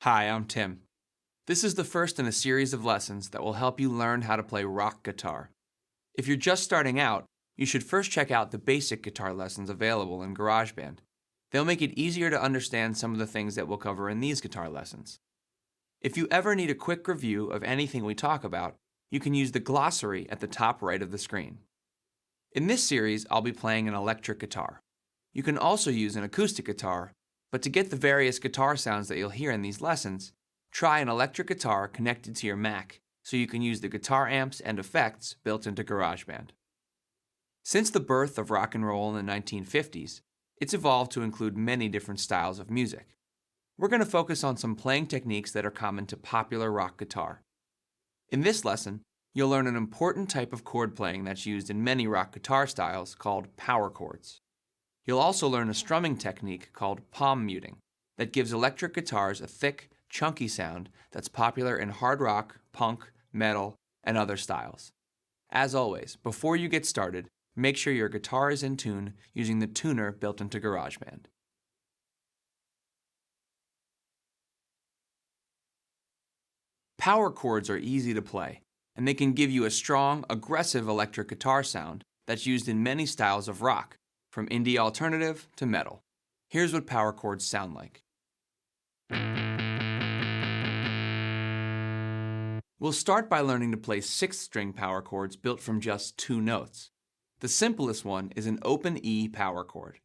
Hi, I'm Tim. This is the first in a series of lessons that will help you learn how to play rock guitar. If you're just starting out, you should first check out the basic guitar lessons available in GarageBand. They'll make it easier to understand some of the things that we'll cover in these guitar lessons. If you ever need a quick review of anything we talk about, you can use the glossary at the top right of the screen. In this series, I'll be playing an electric guitar. You can also use an acoustic guitar, but to get the various guitar sounds that you'll hear in these lessons, try an electric guitar connected to your Mac so you can use the guitar amps and effects built into GarageBand. Since the birth of rock and roll in the 1950s, it's evolved to include many different styles of music. We're going to focus on some playing techniques that are common to popular rock guitar. In this lesson, you'll learn an important type of chord playing that's used in many rock guitar styles called power chords. You'll also learn a strumming technique called palm muting that gives electric guitars a thick, chunky sound that's popular in hard rock, punk, metal, and other styles. As always, before you get started, make sure your guitar is in tune using the tuner built into GarageBand. Power chords are easy to play, and they can give you a strong, aggressive electric guitar sound that's used in many styles of rock, from indie alternative to metal. Here's what power chords sound like. We'll start by learning to play 6th-string power chords built from just 2 notes. The simplest one is an open E power chord.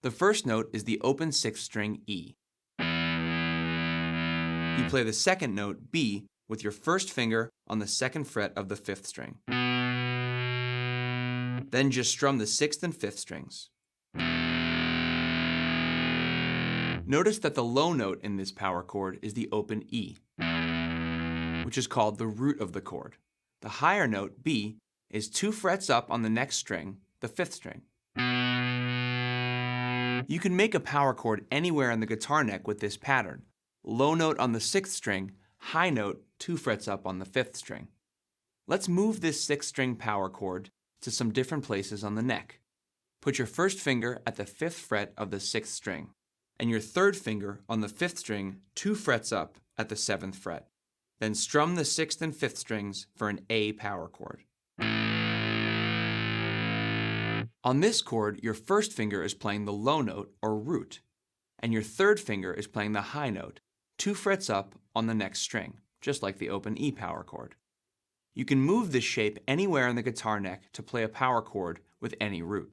The first note is the open 6th string E. You play the second note, B, with your first finger on the 2nd fret of the 5th string. Then just strum the 6th and 5th strings. Notice that the low note in this power chord is the open E, which is called the root of the chord. The higher note, B, is 2 frets up on the next string, the 5th string. You can make a power chord anywhere on the guitar neck with this pattern. Low note on the 6th string, high note 2 frets up on the 5th string. Let's move this 6th string power chord to some different places on the neck. Put your first finger at the 5th fret of the 6th string, and your third finger on the 5th string 2 frets up at the 7th fret. Then strum the 6th and 5th strings for an A power chord. On this chord, your first finger is playing the low note or root, and your third finger is playing the high note, 2 frets up on the next string, just like the open E power chord. You can move this shape anywhere on the guitar neck to play a power chord with any root.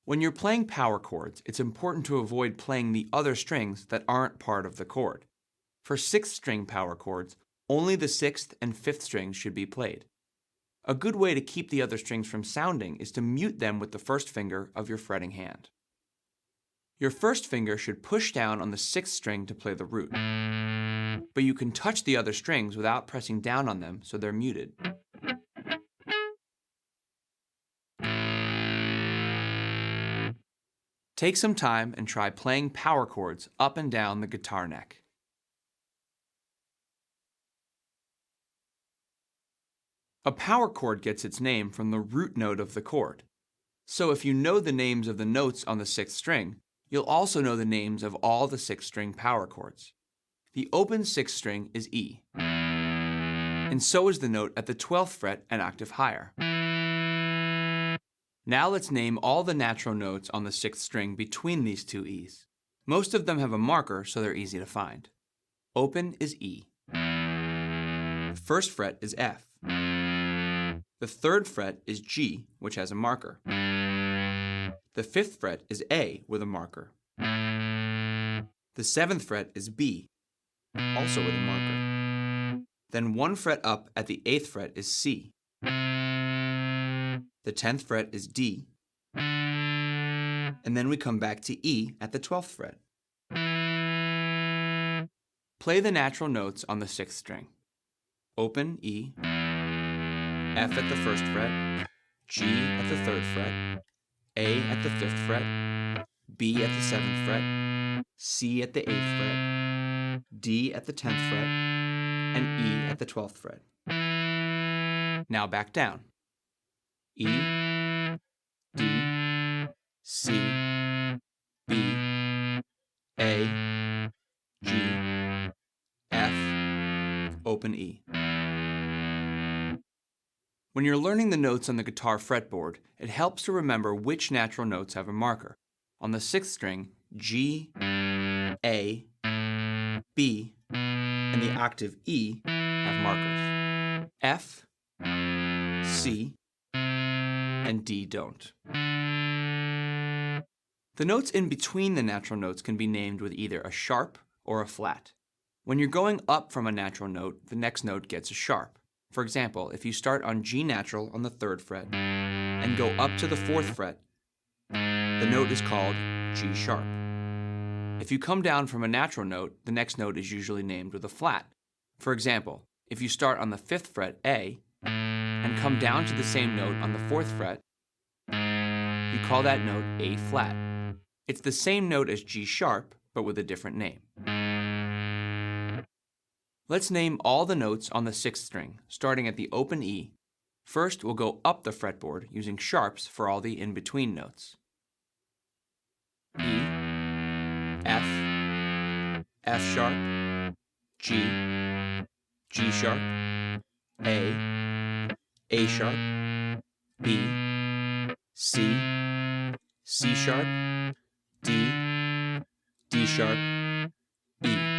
When you're playing power chords, it's important to avoid playing the other strings that aren't part of the chord. For 6th string power chords, only the 6th and 5th strings should be played. A good way to keep the other strings from sounding is to mute them with the first finger of your fretting hand. Your first finger should push down on the 6th string to play the root, but you can touch the other strings without pressing down on them so they're muted. Take some time and try playing power chords up and down the guitar neck. A power chord gets its name from the root note of the chord. So if you know the names of the notes on the 6th string, you'll also know the names of all the 6th string power chords. The open 6th string is E, and so is the note at the 12th fret an octave higher. Now let's name all the natural notes on the 6th string between these two E's. Most of them have a marker, so they're easy to find. Open is E. The 1st fret is F. The 3rd fret is G, which has a marker. The 5th fret is A with a marker. The 7th fret is B, also with a marker. Then 1 fret up at the 8th fret is C. The 10th fret is D, and then we come back to E at the 12th fret. Play the natural notes on the 6th string. Open E, F at the 1st fret, G at the 3rd fret, A at the 5th fret, B at the 7th fret, C at the 8th fret, D at the 10th fret, and E at the 12th fret. Now back down. E, D, C, B, A, G, F, open E. When you're learning the notes on the guitar fretboard, it helps to remember which natural notes have a marker. On the 6th string, G, A, B, and the octave E have markers. F, C, and D don't. The notes in between the natural notes can be named with either a sharp or a flat. When you're going up from a natural note, the next note gets a sharp. For example, if you start on G natural on the 3rd fret and go up to the 4th fret, the note is called G sharp. If you come down from a natural note, the next note is usually named with a flat. For example, if you start on the 5th fret A and come down to the same note on the 4th fret, you call that note A flat. It's the same note as G sharp, but with a different name. Let's name all the notes on the 6th string, starting at the open E. First, we'll go up the fretboard using sharps for all the in-between notes. E, F, F sharp, G, G sharp, A sharp, B, C, C sharp, D, D sharp, E.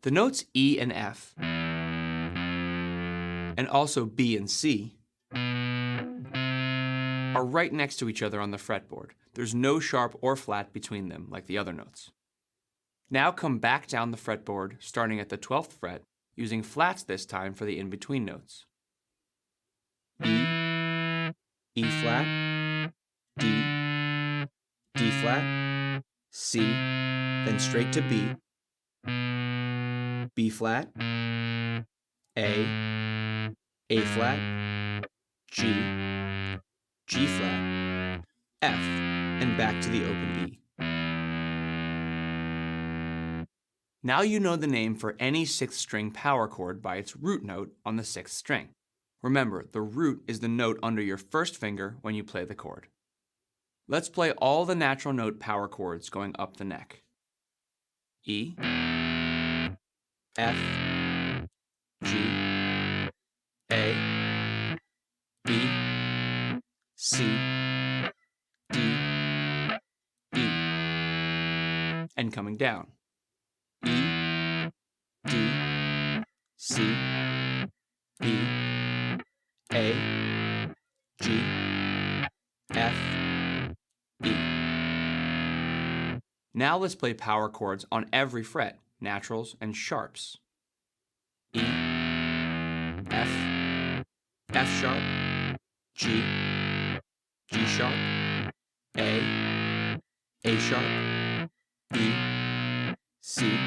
The notes E and F, and also B and C, are right next to each other on the fretboard. There's no sharp or flat between them like the other notes. Now come back down the fretboard, starting at the 12th fret, using flats this time for the in-between notes. E, E flat, D, D flat, C, then straight to B, B flat, A flat, G, G flat, F, and back to the open E. Now you know the name for any 6th string power chord by its root note on the 6th string. Remember, the root is the note under your first finger when you play the chord. Let's play all the natural note power chords going up the neck. E, F, G, A, B, C, D, E, and coming down. E, D, C, B, A, G, F, E. Now let's play power chords on every fret, naturals and sharps. E, F, F sharp, G, G sharp, A sharp, B, C,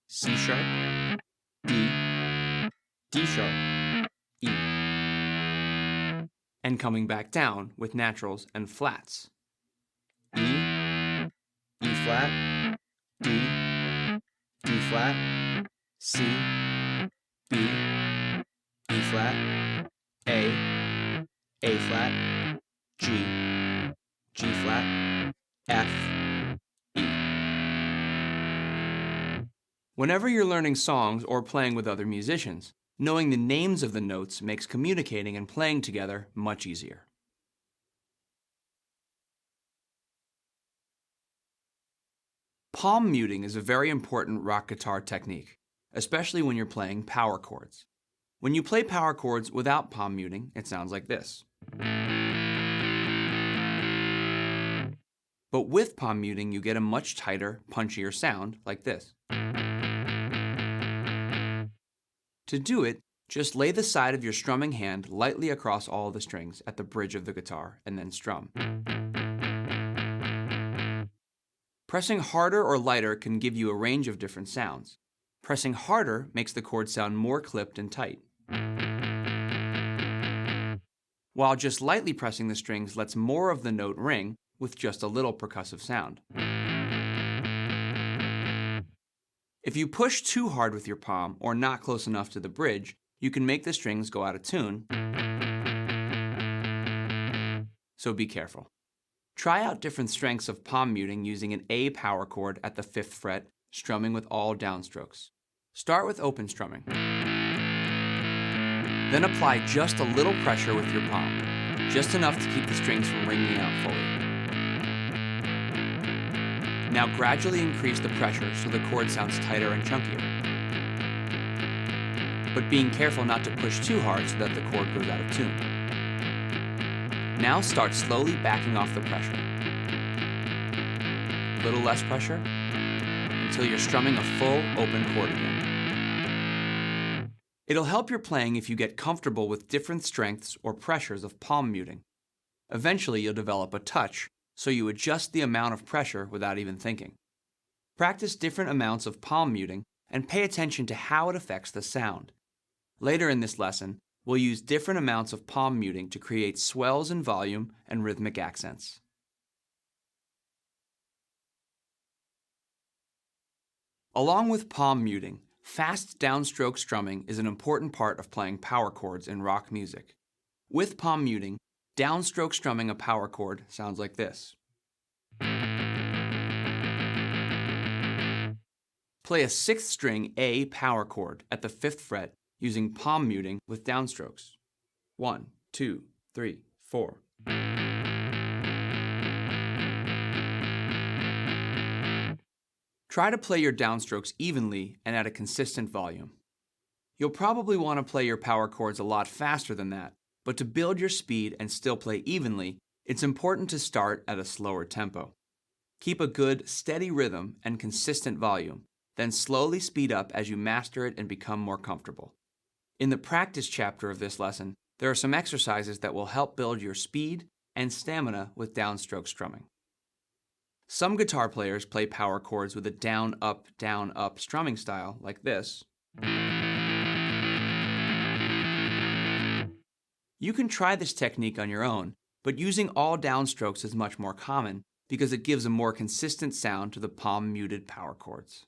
C sharp, D, D sharp, E. And coming back down with naturals and flats. E, E flat, D, D flat, C, B, B flat, A flat, G, G flat, F, E. Whenever you're learning songs or playing with other musicians, knowing the names of the notes makes communicating and playing together much easier. Palm muting is a very important rock guitar technique, especially when you're playing power chords. When you play power chords without palm muting, it sounds like this. But with palm muting, you get a much tighter, punchier sound like this. To do it, just lay the side of your strumming hand lightly across all the strings at the bridge of the guitar and then strum. Pressing harder or lighter can give you a range of different sounds. Pressing harder makes the chord sound more clipped and tight, while just lightly pressing the strings lets more of the note ring with just a little percussive sound. If you push too hard with your palm or not close enough to the bridge, you can make the strings go out of tune so be careful. Try out different strengths of palm muting using an A power chord at the 5th fret, strumming with all downstrokes. Start with open strumming. Then apply just a little pressure with your palm, just enough to keep the strings from ringing out fully. Now gradually increase the pressure so the chord sounds tighter and chunkier, but being careful not to push too hard so that the chord goes out of tune. Now start slowly backing off the pressure. A little less pressure, until you're strumming a full open chord again. It'll help your playing if you get comfortable with different strengths or pressures of palm muting. Eventually you'll develop a touch, so you adjust the amount of pressure without even thinking. Practice different amounts of palm muting and pay attention to how it affects the sound. Later in this lesson, we'll use different amounts of palm muting to create swells in volume and rhythmic accents. Along with palm muting, fast downstroke strumming is an important part of playing power chords in rock music. With palm muting, downstroke strumming a power chord sounds like this. Play a 6th string A power chord at the 5th fret using palm muting with downstrokes. 1, 2, 3, 4. Try to play your downstrokes evenly and at a consistent volume. You'll probably want to play your power chords a lot faster than that, but to build your speed and still play evenly, it's important to start at a slower tempo. Keep a good, steady rhythm and consistent volume, then slowly speed up as you master it and become more comfortable. In the practice chapter of this lesson, there are some exercises that will help build your speed and stamina with downstroke strumming. Some guitar players play power chords with a down, up, strumming style like this. You can try this technique on your own, but using all downstrokes is much more common because it gives a more consistent sound to the palm-muted power chords.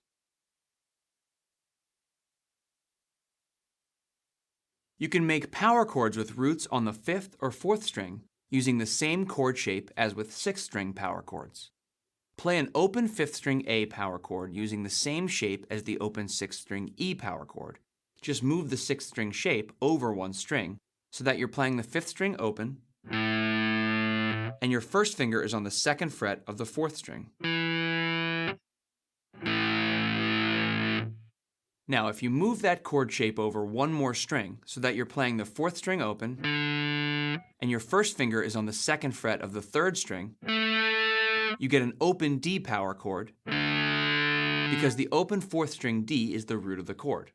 You can make power chords with roots on the 5th or 4th string using the same chord shape as with 6th string power chords. Play an open 5th string A power chord using the same shape as the open 6th string E power chord. Just move the 6th string shape over one string so that you're playing the 5th string open and your first finger is on the 2nd fret of the 4th string. Now, if you move that chord shape over one more string so that you're playing the 4th string open and your first finger is on the 2nd fret of the 3rd string, you get an open D power chord because the open 4th string D is the root of the chord.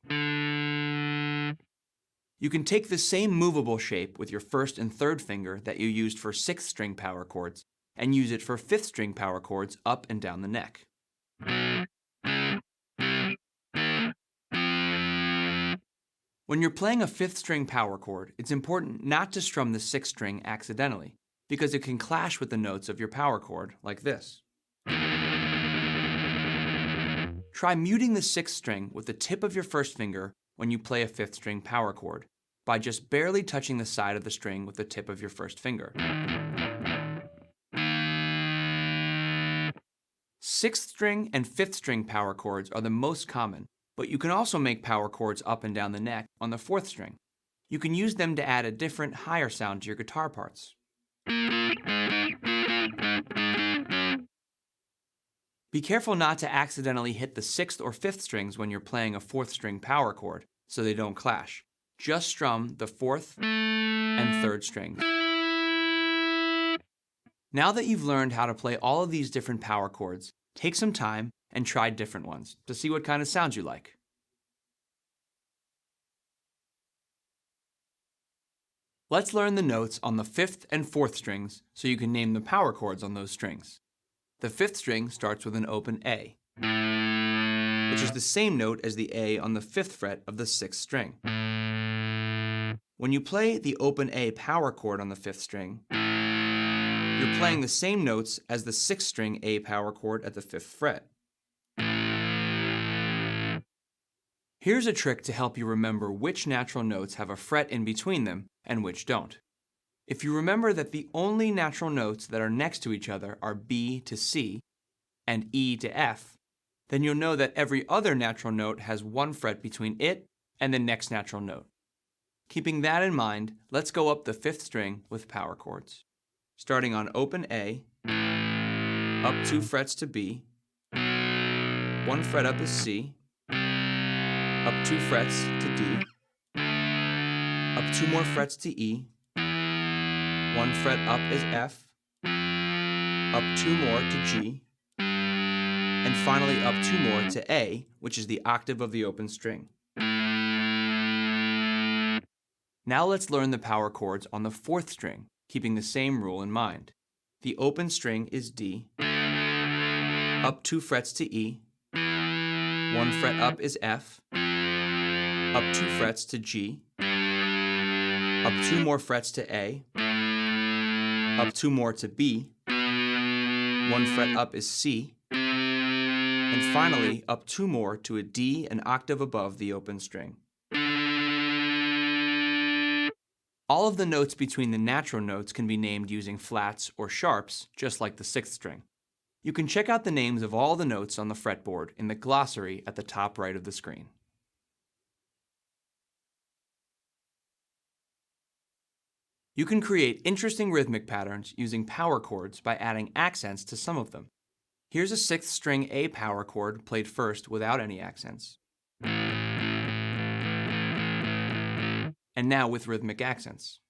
You can take the same movable shape with your 1st and 3rd finger that you used for 6th string power chords and use it for 5th string power chords up and down the neck. When you're playing a 5th string power chord, it's important not to strum the 6th string accidentally, because it can clash with the notes of your power chord, like this. Try muting the 6th string with the tip of your 1st finger when you play a 5th string power chord, by just barely touching the side of the string with the tip of your 1st finger. 6th string and 5th string power chords are the most common, but you can also make power chords up and down the neck on the 4th string. You can use them to add a different, higher sound to your guitar parts. Be careful not to accidentally hit the 6th or 5th strings when you're playing a 4th string power chord, so they don't clash. Just strum the 4th and 3rd strings. Now that you've learned how to play all of these different power chords, take some time and try different ones to see what kind of sounds you like. Let's learn the notes on the 5th and 4th strings so you can name the power chords on those strings. The 5th string starts with an open A, which is the same note as the A on the 5th fret of the 6th string. When you play the open A power chord on the 5th string, you're playing the same notes as the 6th string A power chord at the 5th fret. Here's a trick to help you remember which natural notes have a fret in between them and which don't. If you remember that the only natural notes that are next to each other are B to C and E to F, then you'll know that every other natural note has one fret between it and the next natural note. Keeping that in mind, let's go up the 5th string with power chords. Starting on open A, up 2 frets to B, 1 fret up is C, up 2 frets to D, up 2 more frets to E, 1 fret up is F, up 2 more to G, and finally up 2 more to A, which is the octave of the open string. Now let's learn the power chords on the 4th string, keeping the same rule in mind. The open string is D, up 2 frets to E, 1 fret up is F, up 2 frets to G, up 2 more frets to A, up 2 more to B, 1 fret up is C, and finally up 2 more to a D an octave above the open string. All of the notes between the natural notes can be named using flats or sharps, just like the 6th string. You can check out the names of all the notes on the fretboard in the glossary at the top right of the screen. You can create interesting rhythmic patterns using power chords by adding accents to some of them. Here's a 6th string A power chord played first without any accents. And now with rhythmic accents.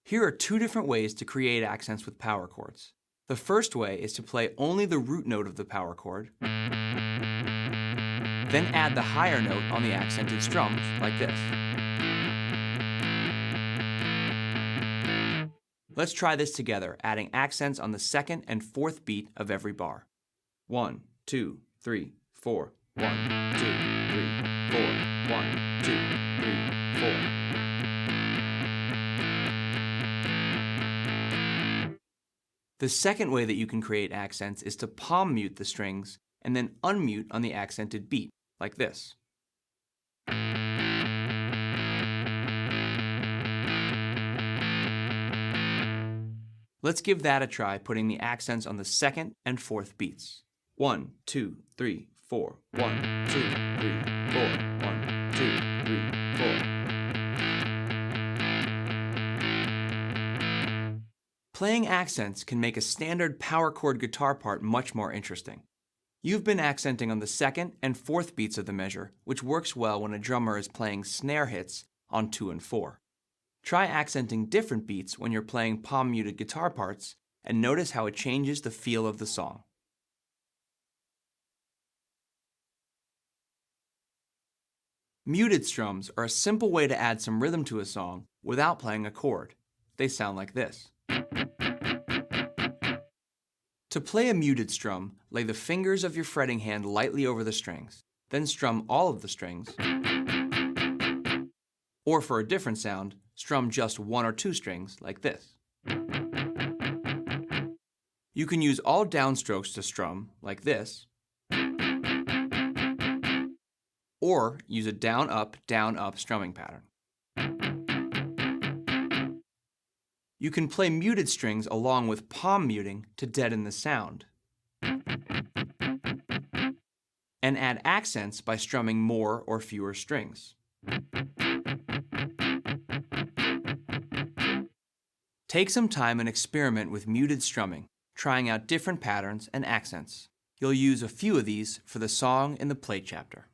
Here are 2 different ways to create accents with power chords. The first way is to play only the root note of the power chord, then add the higher note on the accented strums, like this. Let's try this together, adding accents on the 2nd and 4th beat of every bar. 1, 2, 3, 4. 1, 2, 3, 4. 1, 2, 3, 4. The second way that you can create accents is to palm mute the strings and then unmute on the accented beat, like this. Let's give that a try, putting the accents on the 2nd and 4th beats. 1, 2, 3, 4. 1, 2, 3, 4. 1, 2, 3, 4. Playing accents can make a standard power chord guitar part much more interesting. You've been accenting on the 2nd and 4th beats of the measure, which works well when a drummer is playing snare hits on 2 and 4. Try accenting different beats when you're playing palm-muted guitar parts, and notice how it changes the feel of the song. Muted strums are a simple way to add some rhythm to a song without playing a chord. They sound like this. To play a muted strum, lay the fingers of your fretting hand lightly over the strings, then strum all of the strings. Or for a different sound, strum just 1 or 2 strings, like this. You can use all downstrokes to strum, like this, or use a down-up strumming pattern. You can play muted strings along with palm muting to deaden the sound, and add accents by strumming more or fewer strings. Take some time and experiment with muted strumming, trying out different patterns and accents. You'll use a few of these for the song in the play chapter.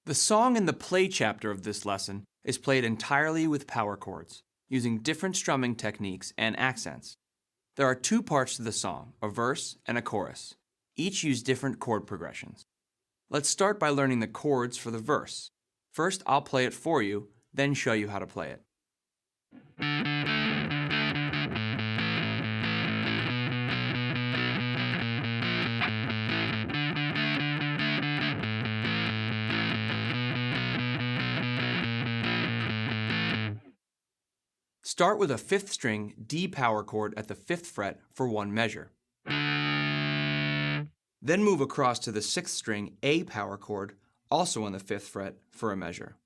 The song in the play chapter of this lesson is played entirely with power chords, using different strumming techniques and accents. There are 2 parts to the song, a verse and a chorus. Each use different chord progressions. Let's start by learning the chords for the verse. First, I'll play it for you, then show you how to play it. Start with a 5th string D power chord at the 5th fret for 1 measure. Then move across to the 6th string A power chord, also on the 5th fret, for a measure.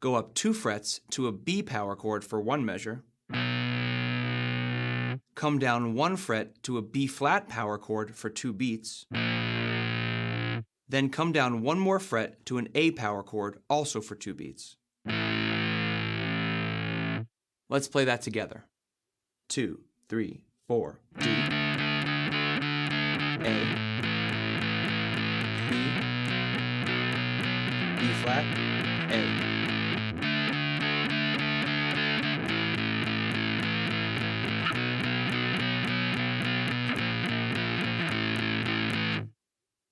Go up 2 frets to a B power chord for one measure. Come down 1 fret to a B flat power chord for 2 beats. Then come down 1 more fret to an A power chord, also for 2 beats. Let's play that together. 2, 3, 4, D, A, B, B flat, A.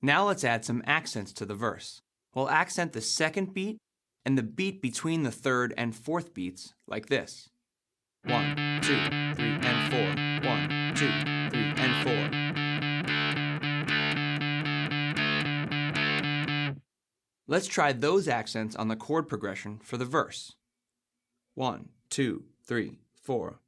Now let's add some accents to the verse. We'll accent the 2nd beat and the beat between the 3rd and 4th beats like this. 1, 2, 3, and 4. 1, 2, 3, and 4. Let's try those accents on the chord progression for the verse. 1, 2, 3, 4.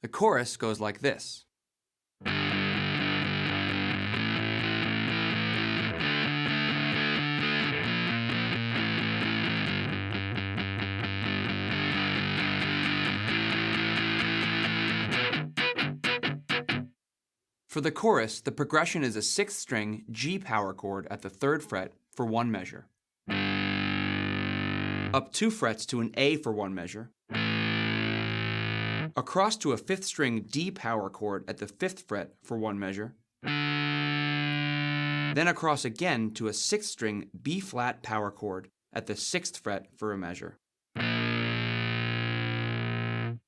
The chorus goes like this. For the chorus, the progression is a 6th string G power chord at the 3rd fret for one measure. Up 2 frets to an A for one measure. Across to a 5th string D power chord at the 5th fret for one measure. Then across again to a 6th string B flat power chord at the 6th fret for a measure.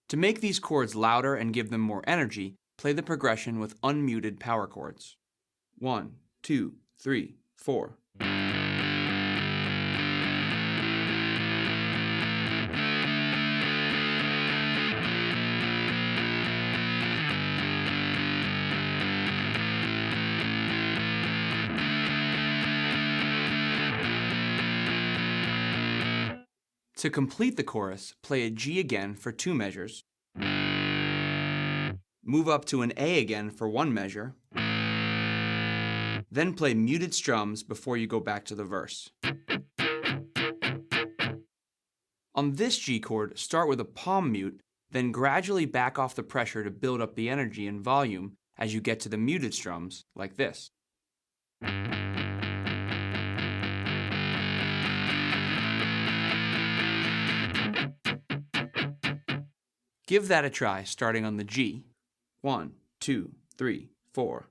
To make these chords louder and give them more energy, play the progression with unmuted power chords. 1, 2, 3, 4. To complete the chorus, play a G again for 2 measures. Move up to an A again for one measure. Then play muted strums before you go back to the verse. On this G chord, start with a palm mute, then gradually back off the pressure to build up the energy and volume as you get to the muted strums, like this. Give that a try, starting on the G. 1, 2, 3, 4.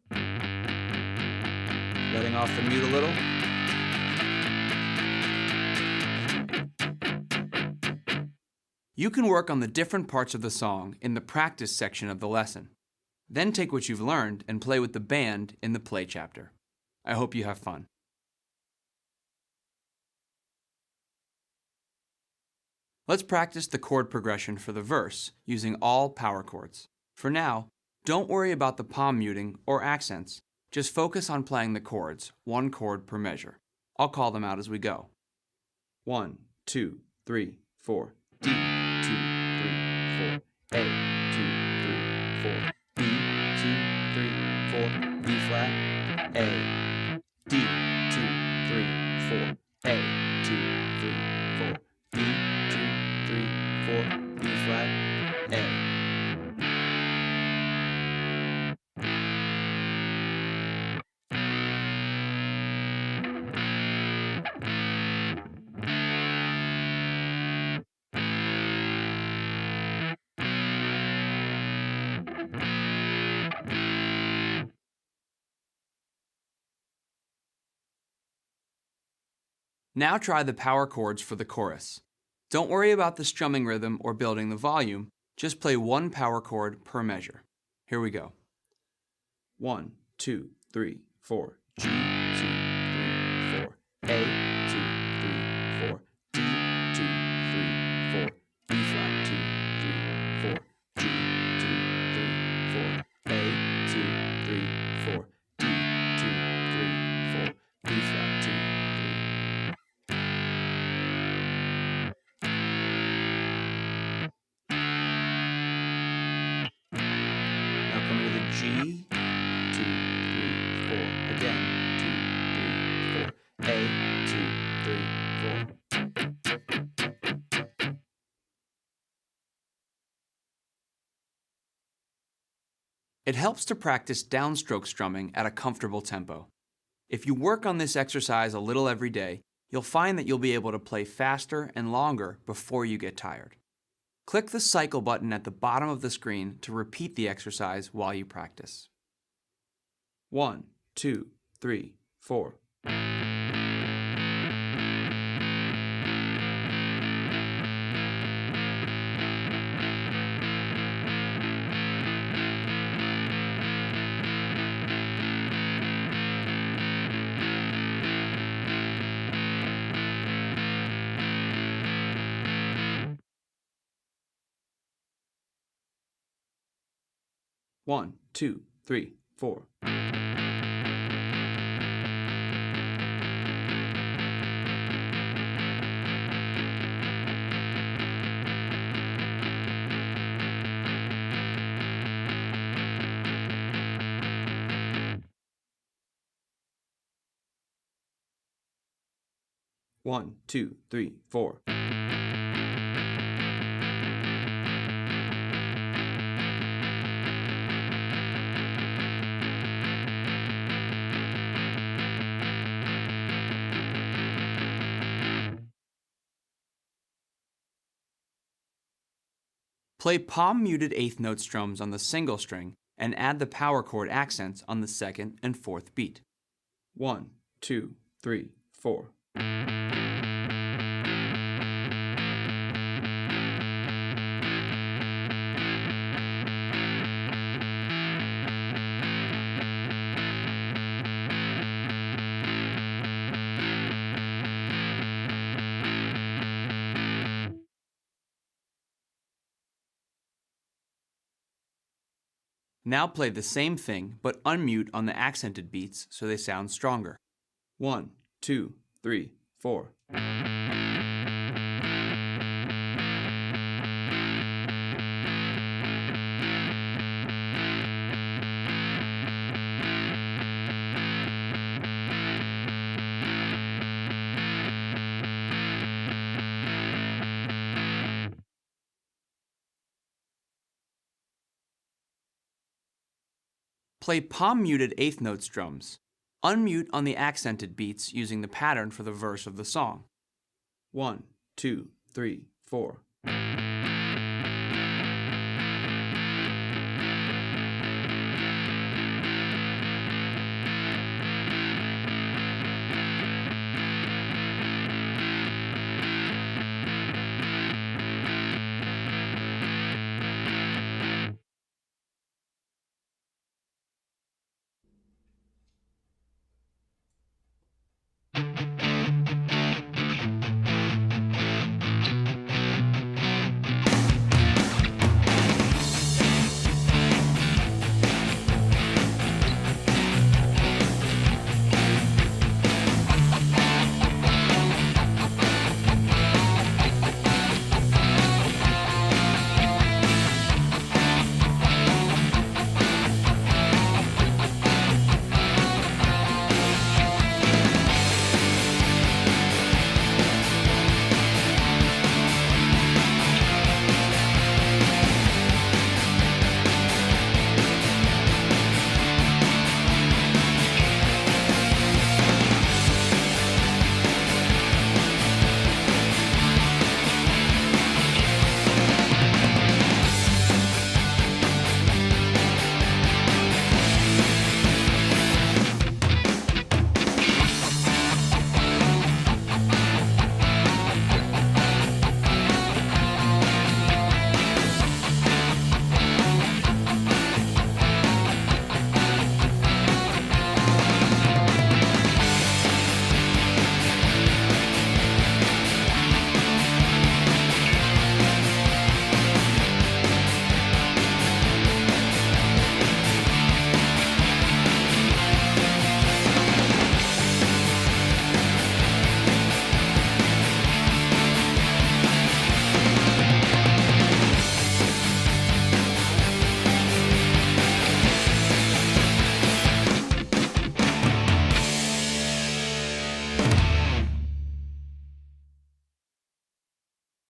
Letting off the mute a little. You can work on the different parts of the song in the practice section of the lesson. Then take what you've learned and play with the band in the play chapter. I hope you have fun. Let's practice the chord progression for the verse using all power chords. For now, don't worry about the palm muting or accents. Just focus on playing the chords, 1 chord per measure. I'll call them out as we go. 1, 2, 3, 4. D, 2, 3, 4. A, 2, 3, 4. B, 2, 3, 4. B flat. A. D, 2, 3, 4. A, 2, 3, 4. B, 2, 3, 4. B flat. A. Now try the power chords for the chorus. Don't worry about the strumming rhythm or building the volume, just play 1 power chord per measure. Here we go. 1, 2, 3, 4. G, 2, 3, 4. A, 2, 3, 4. D, 2, 3, 4. B flat, 2, 3, 4. G, 2, 3, 4. A, 3, 4, D, 2, 3, 4, B flat, 2, 3. Now coming to the G, 2, 3, 4, again, 2, 3, 4, A, 2, 3, 4. It helps to practice downstroke strumming at a comfortable tempo. If you work on this exercise a little every day, you'll find that you'll be able to play faster and longer before you get tired. Click the cycle button at the bottom of the screen to repeat the exercise while you practice. 1, 2, 3, 4. One, two, three, four. One, two, three, four. Play palm-muted eighth note strums on the single string and add the power chord accents on the second and fourth beat. 1, 2, 3, 4. Now play the same thing, but unmute on the accented beats so they sound stronger. 1, 2, 3, 4. Play palm-muted eighth note strums. Unmute on the accented beats using the pattern for the verse of the song. 1, 2, 3, 4.